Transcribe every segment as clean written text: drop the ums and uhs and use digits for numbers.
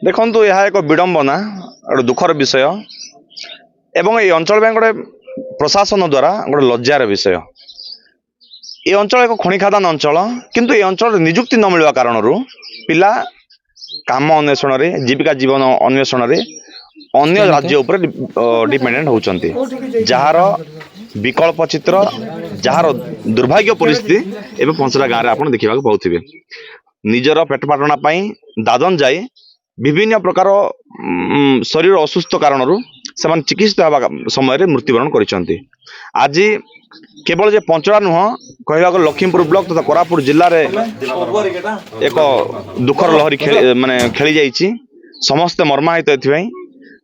देखु यह एक विडंबना गोटे दुखर विषय एवं ये अंचल गोटे प्रशासन द्वारा गोटे लज्जार विषय। ये अंचल एक खनि खादान अंचल किंतु ये अंचल निजुक्ति न मिलवा कारण पिला काम अन्वेषण जीविका जीवन अन्वेषण अन्य राज्य उपर डिपेंडेंट होउचंती जार विकल्प चित्र जार दुर्भाग्य परिस्थिति एवं पंचरा गाँव में आप देखा पाथे निजर पेट पाटना दादन जाए विभिन्न प्रकार शरीर असुस्थ कारण से चिकित्सित होगा समय मृत्युवरण कर आज केवल जे पंचड़ा नुह कह लखीमपुर ब्लॉक तथा कोरापुट जिले में एक दुखर लहरी माने खेली जाइए समस्ते मर्माहित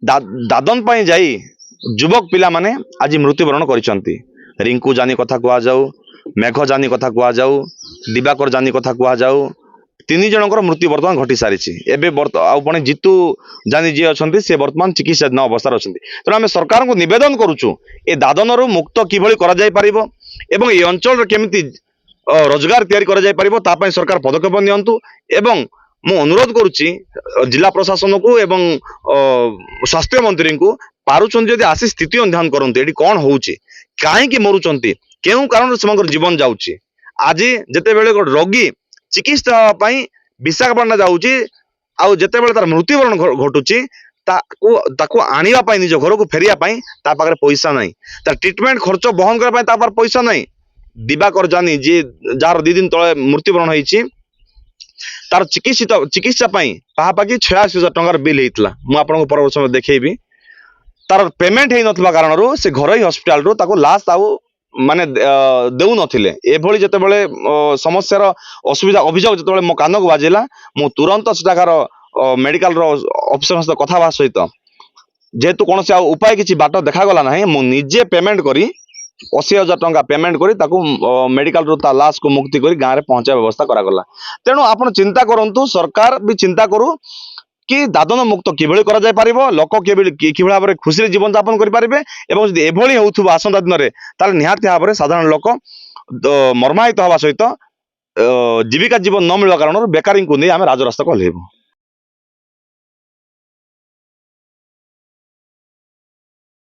दादन जाई युवक पिला माने आज मृत्युवरण कर रिंकू जानी कथा कह जाऊ मेघ जानी कथा कह जाऊ दिवाकर जानी कथा कह जाऊ तीन जनकर मृत्यु बर्तमान घटी सारी पुणी जीतू जानी जी अच्छा सी बर्तमान चिकित्साधीन अवस्था अच्छा तेणु आम सरकार को नवेदन करुचु ए दादन मुक्त किभली एवं ये अंचल केमिति रोजगार तैयारी सरकार पदक्षेप नियंतु एवं मु अनुरोध करुच्ची जिला प्रशासन को एवं स्वास्थ्य मंत्री को पारुचंदी यदि आसी स्थिति अध्ययन करते ये कौन होउची कहीं मरुचंती केउ कारण से जीवन जाउची आज जिते बेले रोगी चिकित्सा विशाखापाटना जाऊँगी आउ जिते बेले तार मृत्युवरण घटुची ताको आनिबा निज घर को फेरिया पाखे पैसा नहीं तार ट्रिटमेंट खर्च बहन करने पैसा नहीं दिवाकर जानी जी जार 2 दिन तले मृत्युवरण होती तार चिकित्सा पाखापाखि 86,000 टंकार बिल होता मुझे परवर्त समय देखी तार पेमेंट हो ना कारण से घर ही हस्पिटाल लास्ट आउ माने देउ नथिले एभली जते बेले समस्यार असुविधा अभियोग जते बेले मो कान को बाजिला मु तुरंत सेटाकार मेडिकल रो ऑफिसर सहित कथा सहित जेहेतु कौन से उपाय किसी बाट देखागला ना मु निजे पेमेंट करी 80,000 टंका पेमेंट करी ताकू मेडिकल रो ता लाश को मुक्ति करी गाँव में पहुंचा व्यवस्था करागला। तेणु आपण चिंता करंतु सरकार भी चिंता करू कि दादन मुक्त किभली करा जाय पारिबो लोक कि भाव में खुशी जीवन यापन करें और जब एभली होउथुबो आसंता दिन में ताले निहाती भाव में साधारण लोक मर्माहित हवा सहित जीविका जीवन न मिलवा कारण बेकारी को नहीं आम राजरास्ता को हल्लैबू।